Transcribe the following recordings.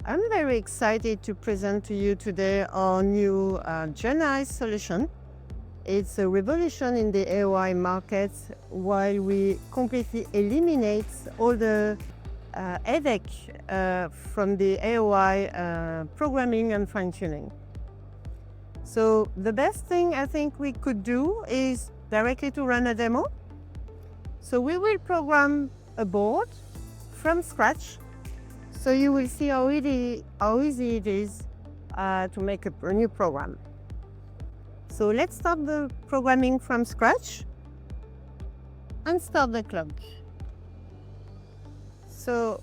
I'm very excited to present to you today our new GenI solution. It's a revolution in the AOI market while we completely eliminate all the headache from the AOI programming and fine-tuning. So the best thing I think we could do is directly to run a demo. So we will program a board from scratch. So you will see how easy it is to make a new program. So let's start the programming from scratch and start the clock. So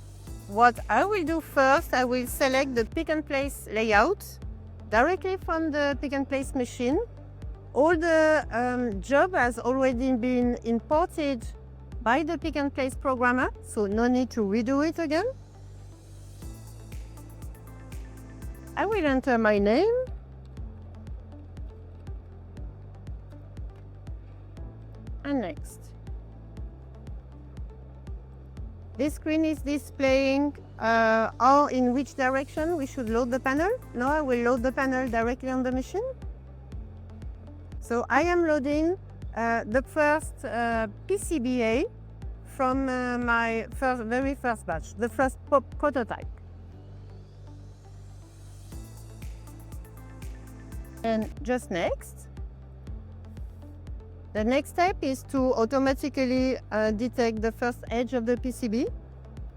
what I will do first, I will select the pick and place layout directly from the pick and place machine. All the job has already been imported by the pick and place programmer, so no need to redo it again. I will enter my name and next. This screen is displaying in which direction we should load the panel. Now I will load the panel directly on the machine. So I am loading the first PCBA from my very first batch, the first prototype. And just next. The next step is to automatically detect the first edge of the PCB.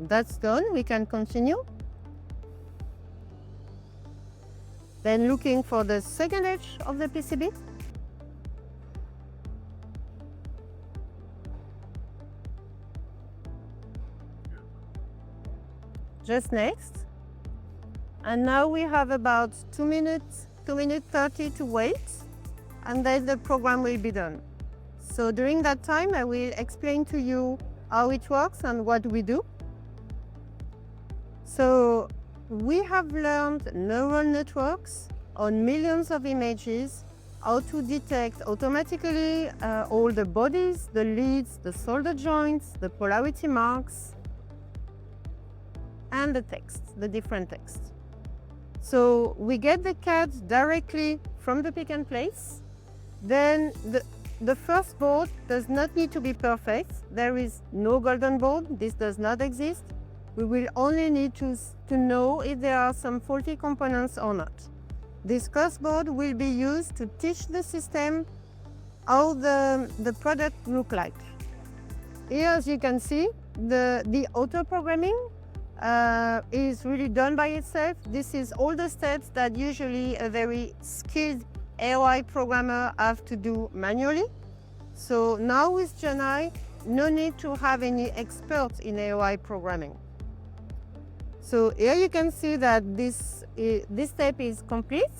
That's done, we can continue. Then looking for the second edge of the PCB. Just next. And now we have about 2 minutes 30 to wait, and then the program will be done. So during that time, I will explain to you how it works and what we do. So we have learned neural networks on millions of images, how to detect automatically all the bodies, the leads, the solder joints, the polarity marks, and the text, the different text. So we get the CAD directly from the pick and place. Then the first board does not need to be perfect. There is no golden board. This does not exist. We will only need to know if there are some faulty components or not. This first board will be used to teach the system how the product looks like. Here, as you can see, the auto programming is really done by itself. This is all the steps that usually a very skilled AOI programmer have to do manually. So now with GenI, no need to have any experts in AOI programming. So here you can see that this step is complete.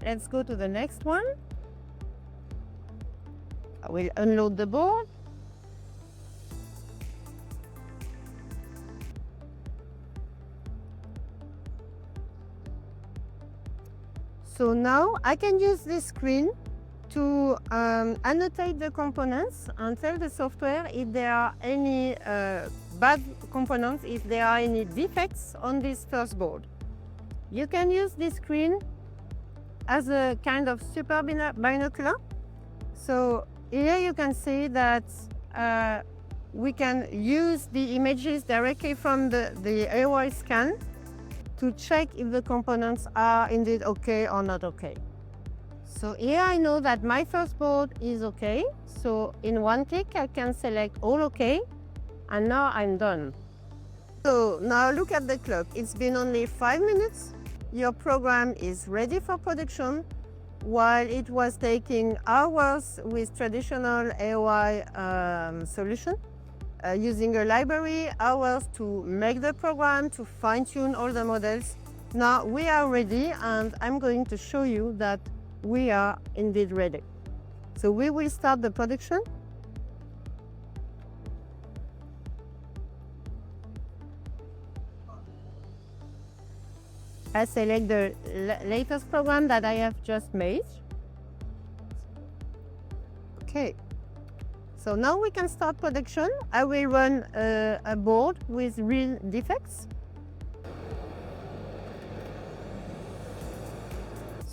Let's go to the next one. I will unload the board. So now I can use this screen to annotate the components and tell the software if there are any bad components, if there are any defects on this first board. You can use this screen as a kind of super binocular. So here you can see that we can use the images directly from the AOI scan to check if the components are indeed okay or not okay. So here I know that my first board is okay. So in one click I can select all okay, and now I'm done. So now look at the clock. It's been only 5 minutes. Your program is ready for production, while it was taking hours with traditional AOI solution. Using a library, hours to make the program, to fine-tune all the models. Now we are ready, and I'm going to show you that we are indeed ready. So we will start the production. I select the latest program that I have just made. Okay. So now we can start production. I will run a board with real defects.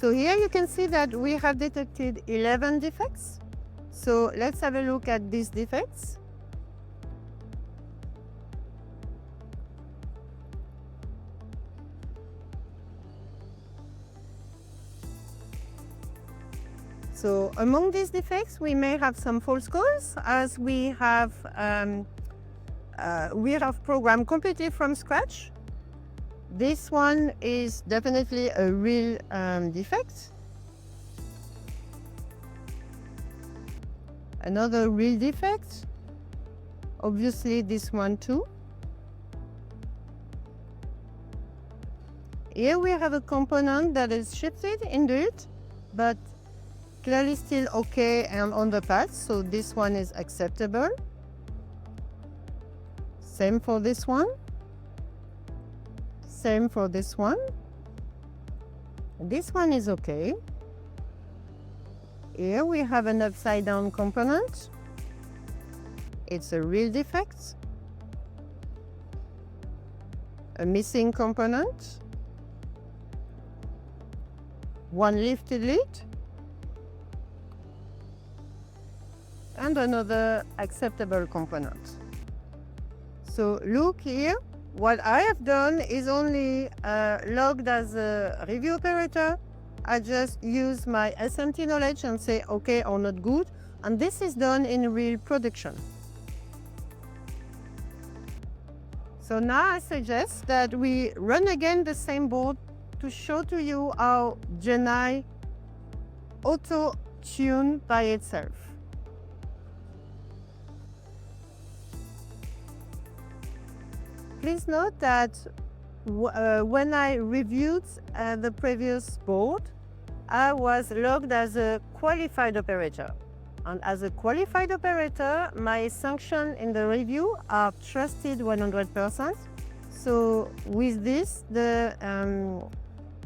So here you can see that we have detected 11 defects. So let's have a look at these defects. So among these defects, we may have some false codes, as we have programmed completely from scratch. This one is definitely a real defect. Another real defect, obviously this one too. Here we have a component that is shifted into it, but clearly still okay and on the path, so this one is acceptable. Same for this one. Same for this one. This one is okay. Here we have an upside down component. It's a real defect. A missing component. One lifted lid. And another acceptable component. So look here, what I have done is only logged as a review operator. I just use my SMT knowledge and say okay or not good, and this is done in real production. So now I suggest that we run again the same board to show to you how GenI auto-tune by itself. Please note that when I reviewed the previous board, I was logged as a qualified operator. And as a qualified operator, my sanctions in the review are trusted 100%. So with this,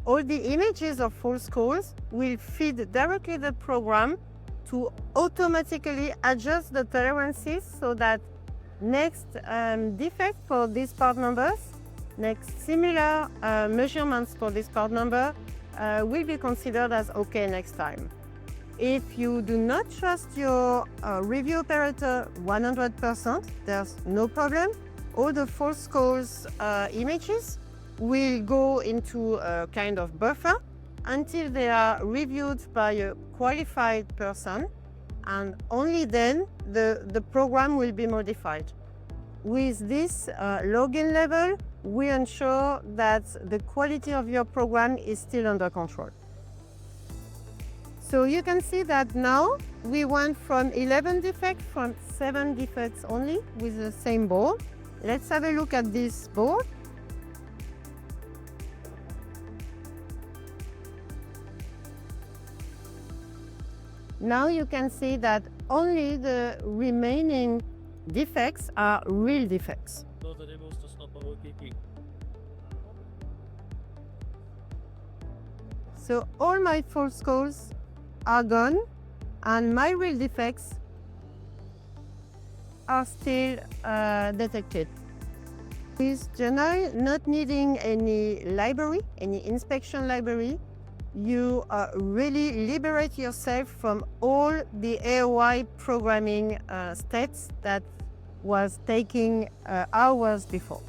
all the images of false calls will feed directly the program to automatically adjust the tolerances so that next defect for these part numbers, next similar measurements for this part number will be considered as okay next time. If you do not trust your review operator 100%, there's no problem. All the false calls images will go into a kind of buffer until they are reviewed by a qualified person, and only then the program will be modified. With this login level, we ensure that the quality of your program is still under control. So you can see that now we went from 11 defects from 7 defects only with the same board. Let's have a look at this board. Now you can see that only the remaining defects are real defects. So all my false calls are gone and my real defects are still detected. With GenI not needing any library, any inspection library, you really liberate yourself from all the AOI programming steps that was taking hours before.